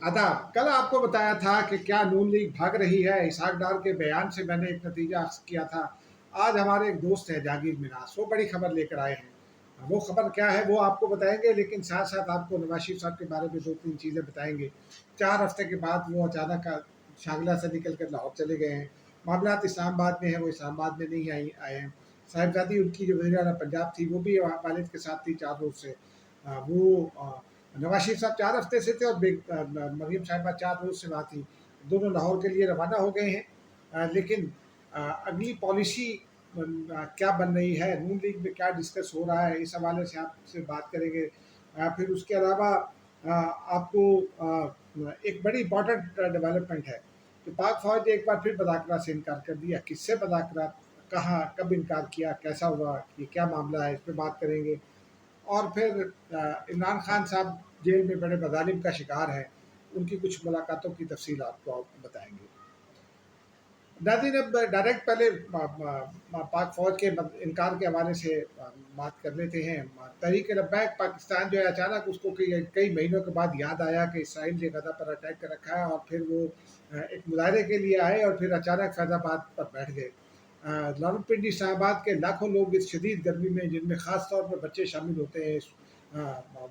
आदाब। कल आपको बताया था कि क्या नून लीग भाग रही है, इसहाक डार के बयान से मैंने एक नतीजा अख्ज़ किया था। आज हमारे एक दोस्त हैं जहांगीर मिनास, वो बड़ी खबर लेकर आए हैं। वो खबर क्या है वो आपको बताएंगे, लेकिन साथ साथ आपको नवाज शरीफ साहब के बारे में दो तीन चीज़ें बताएंगे। 4 हफ्ते के बाद वो अचानक शांगला से निकल कर लाहौर चले गए हैं। मामलात इस्लामाबाद में है, वो इस्लामाबाद में नहीं आए हैं। साहिबजादी उनकी जो वज़ीर आला पंजाब थी वो भी वालिद के साथ थी 4 रोज़ से। नवाज शरीफ साहब 4 हफ्ते से थे और मरीम साहिबा 4 रोज़ से वहाँ थी। दोनों लाहौर के लिए रवाना हो गए हैं। लेकिन अगली पॉलिसी क्या बन रही है, नून लीग में क्या डिस्कस हो रहा है, इस हवाले से आपसे बात करेंगे। फिर उसके अलावा आपको एक बड़ी इंपॉर्टेंट डेवलपमेंट है कि पाक फौज ने एक बार फिर मुज़ाकरात से इनकार कर दिया। किससे मुज़ाकरात, कहाँ, कब इनकार किया, कैसा हुआ, ये क्या मामला है, इस पर बात करेंगे। और फिर इमरान खान साहब जेल में बड़े मज़ालिम का शिकार हैं, उनकी कुछ मुलाकातों की तफसील आपको बताएंगे। नाज़रीन, अब डायरेक्ट पहले पाक फ़ौज के इनकार के हवाले से बात कर लेते हैं। तहरीक लब्बैक पाकिस्तान जो है, अचानक उसको कई कई महीनों के बाद याद आया कि इसराइल ने गज़ा पर अटैक कर रखा है, और फिर वो एक मुजाहरे के लिए आए और फिर अचानक फैज़ाबाद पर बैठ गए। रावलपिंडी इस्लामाबाद के लाखों लोग इस शदीद गर्मी में, जिनमें ख़ास तौर पर बच्चे शामिल होते हैं,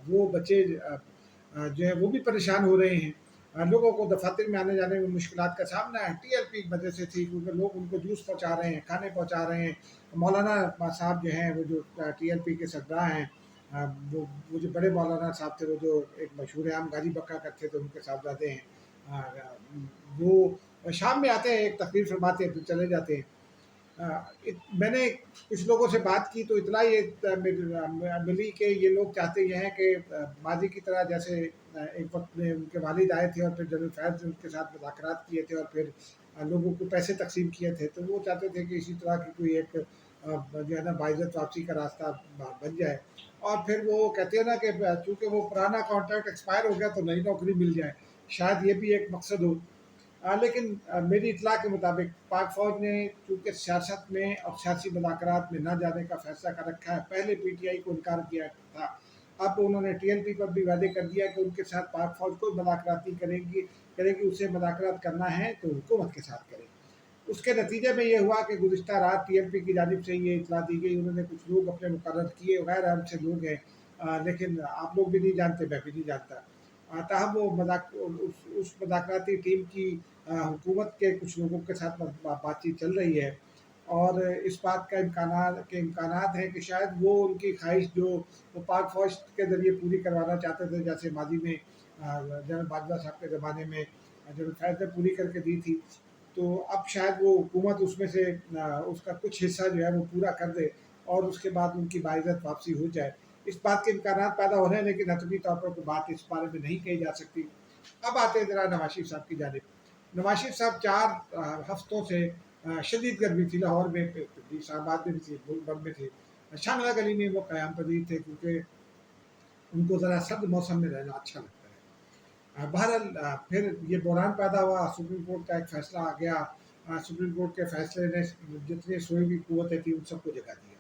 वो बच्चे जो है वो भी परेशान हो रहे हैं। लोगों को दफातर में आने जाने में मुश्किलात का सामना है। टीएलपी की वजह से थी, क्योंकि लोग उनको जूस पहुँचा रहे हैं, खाने पहुँचा रहे हैं। मौलाना साहब जो हैं, वो जो टीएलपी के सरबराह हैं, वो जो बड़े मौलाना साहब थे, वो जो एक मशहूर आम गाजी बक्का करते थे, उनके साहबजादे हैं। वो शाम में आते हैं, एक तकरीर फरमाते हैं, फिर चले जाते हैं। मैंने कुछ लोगों से बात की तो इतना ये मिली कि ये लोग चाहते ये हैं कि माजी की तरह, जैसे एक वक्त में उनके वालिद आए थे और फिर जनरल फैज़ ने उनके साथ मुज़ाकरात किए थे और फिर लोगों को पैसे तकसीम किए थे, तो वो चाहते थे कि इसी तरह की कोई एक जो है ना बाइज़्ज़त वापसी का रास्ता बन जाए। और फिर वो कहते हैं ना कि चूँकि वो पुराना कॉन्ट्रैक्ट एक्सपायर हो गया तो नई नौकरी मिल जाए, शायद ये भी एक मकसद हो। लेकिन मेरी इत्तला के मुताबिक पाक फ़ौज ने चूँकि सियासत में और सियासी मुज़ाकरात में न जाने का फ़ैसला कर रखा है, पहले पीटीआई को इनकार किया था, अब उन्होंने टीएलपी पर भी वादे कर दिया कि उनके साथ पाक फ़ौज कोई मुज़ाकरात नहीं करेगी, उससे मुज़ाकरात करना है तो हुकूमत के साथ करे। उसके नतीजे में ये हुआ कि गुज़िश्ता रात टीएलपी की जानिब से ये इत्तला दी गई, उन्होंने कुछ लोग अपने मुकर्रर किए, गैर अहम से लोग हैं, लेकिन आप लोग भी नहीं जानते, मैं भी नहीं जानता। ताहम वो उस मुज़ाकराती टीम की हुकूमत के कुछ लोगों के साथ बातचीत चल रही है, और इस बात का इम्कानात हैं कि शायद वो उनकी ख्वाहिश जो वो पाक फ़ौज के ज़रिए पूरी करवाना चाहते थे, जैसे माजी में जनरल बाजवा साहब के ज़माने में जनरल फैज़ ने पूरी करके दी थी, तो अब शायद वो हुकूमत उसमें से उसका कुछ हिस्सा जो है वो पूरा कर दे और उसके बाद उनकी बाइज़्ज़त वापसी हो जाए। इस बात के इम्कानात पैदा हो रहे हैं, लेकिन हतमी तौर पर कोई बात इस बारे में नहीं कही जा सकती। अब आते हैं ज़रा नवाज शरीफ साहब की जानिब। नवाज शरीफ साहब 4 हफ्तों से शदीद गर्मी थी, लाहौर में भी, इस्लामाबाद में भी थी, मुल्क भर में थी। शांगला गली में वो क़याम पज़ीर थे, क्योंकि उनको ज़रा सर्द मौसम में रहना अच्छा लगता है। बहरहाल फिर ये बहरान पैदा हुआ, सुप्रीम कोर्ट का एक फ़ैसला आ गया। सुप्रीम कोर्ट के फ़ैसले ने जितनी सोई हुई क़ुव्वतें थी उन सबको जगा दिया,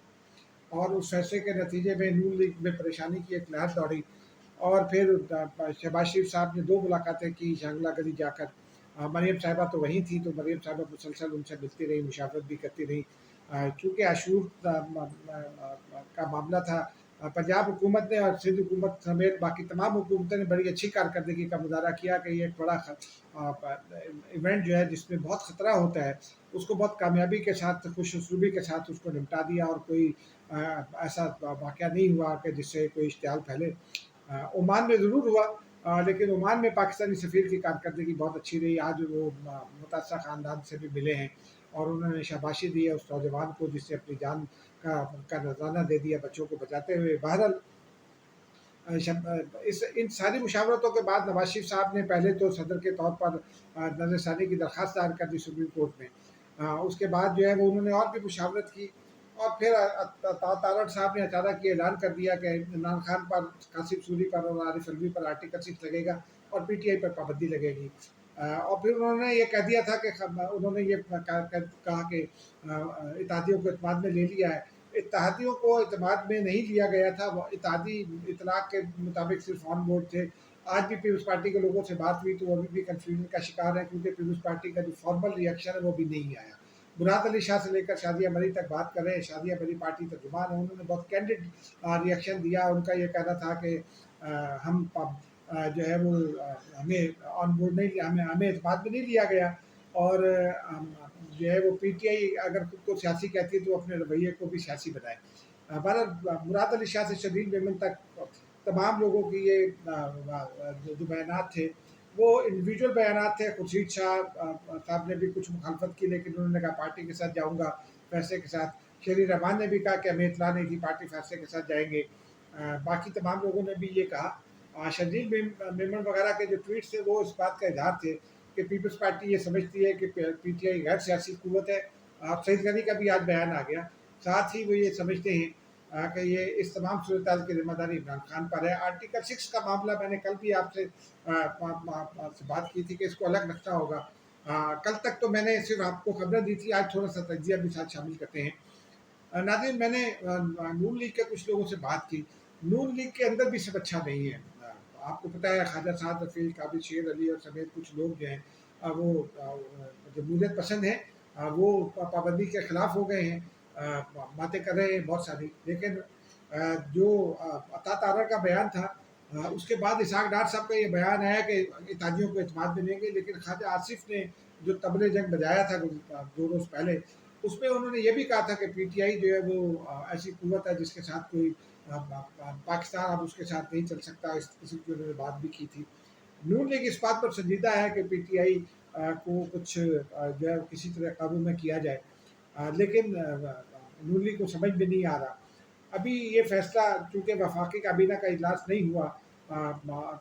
और उस फैसले के नतीजे में नून लीग में परेशानी की एक लहर दौड़ी। और फिर शहबाज शरीफ साहब ने 2 मुलाकातें की शांगला गली जाकर। मरीम साहिबा तो वहीं थी, तो मरीम साहिबा मुसलसल उनसे मिलती रही, मुशावरत भी करती रही। चूँकि आशूर का मामला था, पंजाब हुकूमत ने और सिंध हुकूमत समेत बाकी तमाम हुकूमतों ने बड़ी अच्छी कारकर्दगी का मुज़ाहरा किया कि ये एक बड़ा इवेंट जो है जिसमें बहुत ख़तरा होता है, उसको बहुत कामयाबी के साथ, खुश उसलूबी के साथ उसको निपटा दिया, और कोई ऐसा वाक़या नहीं हुआ कि जिससे कोई इश्तियाल फैले। ओमान में ज़रूर हुआ, लेकिन ओमान में पाकिस्तानी सफ़ीर की कारकर्दगी बहुत अच्छी रही। आज वो मुतासरा ख़ानदान से भी मिले हैं और उन्होंने शाबाशी दी है उस नौजवान को जिसने अपनी जान का नजराना दे दिया बच्चों को बचाते हुए। बहरहाल इस इन सारी मुशावरतों के बाद नवाज शरीफ साहब ने पहले तो सदर के तौर पर नज़रसानी की दरख्वास्त दायर कर दी सुप्रीम कोर्ट में। उसके बाद जो है वो उन्होंने और भी मुशावरत की, और फिर तारड़ साहब ने अचानक ये ऐलान कर दिया कि इमरान खान पर, कासिम सूरी पर और आरिफ अलवी पर आर्टिकल 6 लगेगा और पीटीआई पर पाबंदी लगेगी। और फिर उन्होंने ये कह दिया था कि उन्होंने ये कहा कि इत्तेहादियों को एतमाद में ले लिया है। इत्तेहादियों को एतमाद में नहीं लिया गया था, वो इत्तेहादी इतलाक़ के मुताबिक सिर्फ ऑन बोर्ड थे, آج بھی پیپلز پارٹی کے لوگوں سے بات ہوئی تو وہ ابھی بھی کنفیوژن کا شکار ہے، کیونکہ پیپلز پارٹی کا جو فارمل ریئیکشن ہے وہ بھی نہیں آیا۔ مراد علی شاہ سے لے کر شادیہ مری تک بات کر رہے ہیں، شادیہ مری پارٹی ترجمان ہیں، انہوں نے بہت کینڈڈ ریئیکشن دیا۔ ان کا یہ کہنا تھا کہ ہم جو ہے وہ ہمیں آن بورڈ نہیں لیا، ہمیں اعتماد میں نہیں لیا گیا، اور جو ہے وہ پی ٹی آئی اگر خود کو سیاسی کہتی ہے تو اپنے رویے کو بھی سیاسی بنائے۔ بہرحال مراد علی شاہ سے شبیر میمن تک تمام لوگوں کی یہ جو بیانات تھے وہ انڈیویجول بیانات تھے۔ خورشید شاہ صاحب نے بھی کچھ مخالفت کی، لیکن انہوں نے کہا پارٹی کے ساتھ جاؤں گا فیصلے کے ساتھ۔ شیری رحمان نے بھی کہا کہ ہمیں اطلاع نہیں تھی، پارٹی فیصلے کے ساتھ جائیں گے۔ باقی تمام لوگوں نے بھی یہ کہا۔ شبیر میمن وغیرہ کے جو ٹویٹس تھے وہ اس بات کا اظہار تھے کہ پیپلز پارٹی یہ سمجھتی ہے کہ پی ٹی آئی غیر سیاسی قوت ہے۔ سعید غنی کا بھی آج بیان آ گیا۔ ساتھ ہی وہ یہ سمجھتے ہیں کہ یہ اس تمام صورتحال کی ذمہ داری عمران خان پر ہے۔ آرٹیکل 6 کا معاملہ میں نے کل بھی آپ سے بات کی تھی کہ اس کو الگ رکھنا ہوگا۔ کل تک تو میں نے صرف آپ کو خبریں دی تھی، آج تھوڑا سا تجزیہ بھی ساتھ شامل کرتے ہیں۔ ناظرین، میں نے نون لیگ کے کچھ لوگوں سے بات کی۔ نون لیگ کے اندر بھی سب اچھا نہیں ہے۔ آپ کو پتہ ہے خواجہ سعد رفیع، قابل شیر علی اور سمیت کچھ لوگ جو ہیں وہ جمہوریت پسند ہیں، وہ پابندی کے خلاف ہو گئے ہیں، باتیں کر رہے ہیں بہت ساری۔ لیکن جو عطا تارڑ کا بیان تھا، اس کے بعد اسحاق ڈار صاحب کا یہ بیان آیا کہ اتحادیوں کو اعتماد ملیں گے، لیکن خواجہ آصف نے جو طبلِ جنگ بجایا تھا 2 روز پہلے، اس میں انہوں نے یہ بھی کہا تھا کہ پی ٹی آئی جو ہے وہ ایسی قوت ہے جس کے ساتھ کوئی پاکستان اب اس کے ساتھ نہیں چل سکتا، اس قسم کی انہوں نے بات بھی کی تھی۔ نون لیگ اس بات پر سنجیدہ ہے کہ پی ٹی آئی کو کچھ جو ہے کسی طرح قابو میں کیا جائے، لیکن نون لیگ کو سمجھ میں نہیں آ رہا۔ ابھی یہ فیصلہ چونکہ وفاقی کابینہ کا اجلاس نہیں ہوا،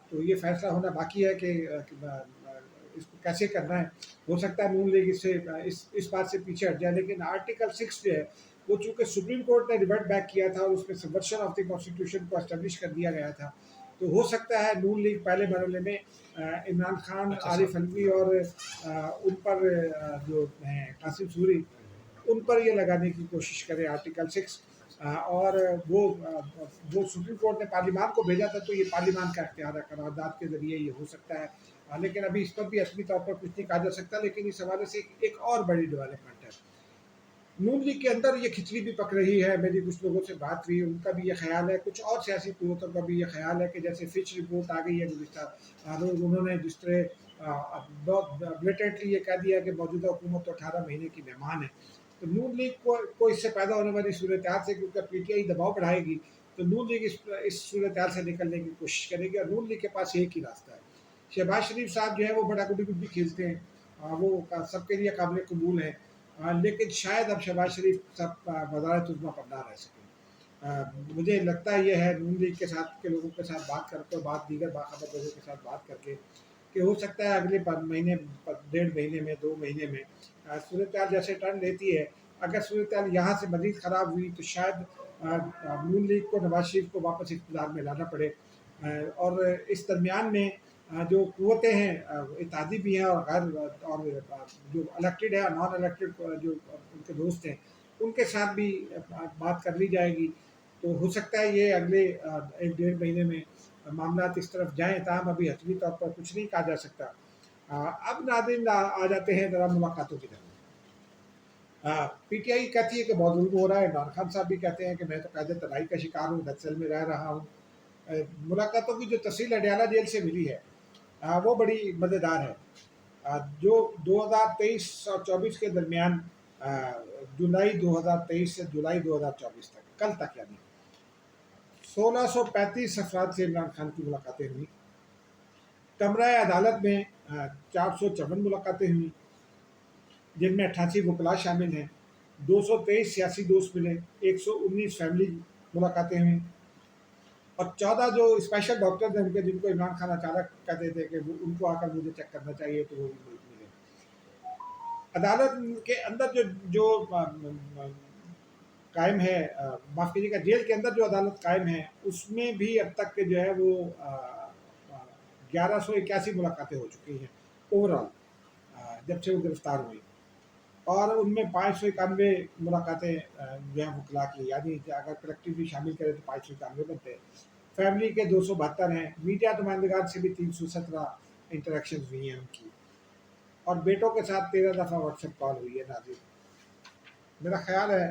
تو یہ فیصلہ ہونا باقی ہے کہ اس کو کیسے کرنا ہے۔ ہو سکتا ہے نون لیگ اس بات سے پیچھے ہٹ جائے، لیکن آرٹیکل 6 جو ہے وہ چونکہ سپریم کورٹ نے ریورٹ بیک کیا تھا اور اس میں سبورشن آف دی کانسٹیٹیوشن کو اسٹیبلش کر دیا گیا تھا، تو ہو سکتا ہے نون لیگ پہلے مرحلے میں عمران خان، عارف علوی اور ان پر جو ہیں قاسم سوری، ان پر یہ لگانے کی کوشش کرے آرٹیکل 6۔ اور وہ سپریم کورٹ نے پارلیمان کو بھیجا تھا، تو یہ پارلیمان کا اختیار ہے، قرارداد کے ذریعے یہ ہو سکتا ہے۔ لیکن ابھی اس پر بھی حتمی طور پر کچھ نہیں کہا جا سکتا، لیکن اس حوالے سے ایک اور بڑی ڈیولپمنٹ ہے۔ نون لیگ کے اندر یہ کھچڑی بھی پک رہی ہے۔ میری کچھ لوگوں سے بات ہوئی، ان کا بھی یہ خیال ہے، کچھ اور سیاسی قوتوں کا بھی یہ خیال ہے کہ جیسے فچ رپورٹ آ گئی ہے گزشتہ روز، انہوں نے جس طرح بہت بلیٹنٹلی یہ کہہ دیا کہ موجودہ حکومت تو 18 مہینے کی مہمان ہے، تو نون لیگ کو اس سے پیدا ہونے والی صورتحال سے کیونکہ پی ٹی آئی دباؤ بڑھائے گی، تو نون لیگ اس صورتحال سے نکلنے کی کوشش کرے گی، اور نون لیگ کے پاس ایک ہی راستہ ہے۔ شہباز شریف صاحب جو ہے وہ بڑا گڈی گڈی کھیلتے ہیں، وہ سب کے لیے قابل قبول ہیں، لیکن شاید اب شہباز شریف صاحب وزارت عظمیٰ پر نہ رہ سکیں۔ مجھے لگتا ہے یہ ہے نون لیگ کے ساتھ کے لوگوں کے ساتھ بات کرتے بات دیگر باخبر لوگوں کے ساتھ بات کر کے کہ ہو سکتا ہے اگلے مہینے، 1.5 مہینے میں، 2 مہینے میں صورتحال جیسے ٹرن لیتی ہے، اگر صورتحال یہاں سے مزید خراب ہوئی تو شاید نون لیگ کو نواز شریف کو واپس اقتدار میں لانا پڑے، اور اس درمیان میں جو قوتیں ہیں اتحادی بھی ہیں اور غیر اور جو الیکٹڈ ہے اور نان الیکٹڈ جو ان کے دوست ہیں ان کے ساتھ بھی بات کر لی جائے گی، تو ہو سکتا ہے یہ اگلے 1.5 مہینے میں معاملات اس طرف جائیں، تاہم ابھی حتمی طور پر کچھ نہیں کہا جا سکتا۔ اب ناظرین آ جاتے ہیں ذرا ملاقاتوں کی طرف۔ پی ٹی آئی کہتی ہے کہ بہت ظلم ہو رہا ہے، عمران خان صاحب بھی کہتے ہیں کہ میں تو قید تنہائی کا شکار ہوں، ڈچل میں رہ رہا ہوں۔ ملاقاتوں کی جو تفصیل اڈیالہ جیل سے ملی ہے وہ بڑی مزیدار ہے۔ جو 2023 اور 24 کے درمیان، جولائی 2023 سے جولائی 2024 تک، کل تک یعنی 1635 افراد سے عمران خان کی ملاقاتیں ہوئیں۔ کمرہ عدالت میں 454 ملاقاتیں ہوئیں، جن میں 88 وکلاء شامل ہیں، 223 سیاسی دوست ملے، 119 فیملی ملاقاتیں ہوئیں، اور 14 جو اسپیشل ڈاکٹر ہیں ان کے جن کو عمران خان اچانک کہتے تھے کہ ان کو آ کر مجھے چیک کرنا چاہیے، تو وہ بھی ملے۔ عدالت کے اندر جو قائم ہے، معاف کیجیے گا، جیل کے اندر جو عدالت قائم ہے اس میں بھی اب تک جو ہے وہ 1181 ملاقاتیں ہو چکی ہیں اوور آل، جب سے وہ گرفتار ہوئی، اور ان میں 591 ملاقاتیں جو ہیں وکلاء کی، یعنی اگر کلیکٹیولی شامل کریں تو 591 بنتے ہیں۔ फैमिली के 272 हैं, मीडिया नुमाइंदगान से भी 317 इंटरेक्शन हुई हैं उनकी, और बेटों के साथ 13 दफ़ा व्हाट्सएप कॉल हुई है नाज़रीन। मेरा ख्याल है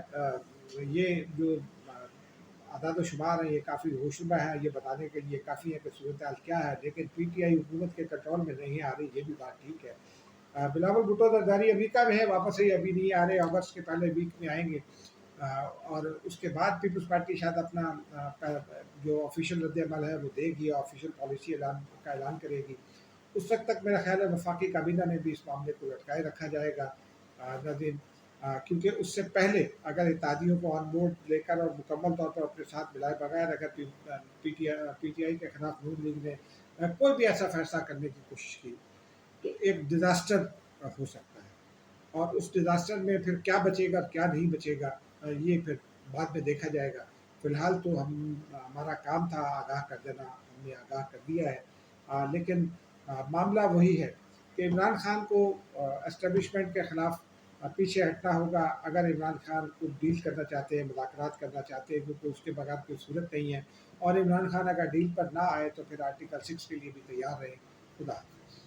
ये जो अदाद शुमार हैं ये काफ़ी होशरुबा है, ये बताने के लिए काफ़ी है कि सूरत हाल क्या है, लेकिन PTI हुकूमत के कंट्रोल में नहीं आ रही, ये भी बात ठीक है। बिलावल भुट्टो जरदारी अमेरिका में है, वापस ही अभी नहीं आ रहे, अगस्त के पहले वीक में आएंगे। और उसके बाद पीपल्स पार्टी शायद अपना जो ऑफिशियल रद्द-ए-अमल है वो देगी, ऑफिशियल पॉलिसी का ऐलान करेगी। उस वक्त तक मेरा ख्याल है वफाकी काबीना में भी इस मामले को लटकाए रखा जाएगा नाज़रीन, क्योंकि उससे पहले अगर इत्तेहादियों को ऑन बोर्ड लेकर और मुकम्मल तौर पर अपने साथ मिलाए बगैर अगर PTI के खिलाफ नून लीग ने कोई भी ऐसा फैसला करने की कोशिश की तो एक डिज़ास्टर हो सकता है, और उस डिज़ास्टर में फिर क्या बचेगा क्या नहीं बचेगा ये फिर बाद में देखा जाएगा। फ़िलहाल तो हमारा काम था आगाह कर देना, हमने आगाह कर दिया है। लेकिन मामला वही है कि इमरान खान को एस्टेब्लिशमेंट के ख़िलाफ़ पीछे हटना होगा। अगर इमरान खान को डील करना चाहते हैं, मुज़ाकरात करना चाहते हैं, क्योंकि उसके बगैर कोई सूरत नहीं है, और इमरान खान अगर डील पर ना आए तो फिर आर्टिकल 6 के लिए भी तैयार रहें। खुदा हाफ़िज़।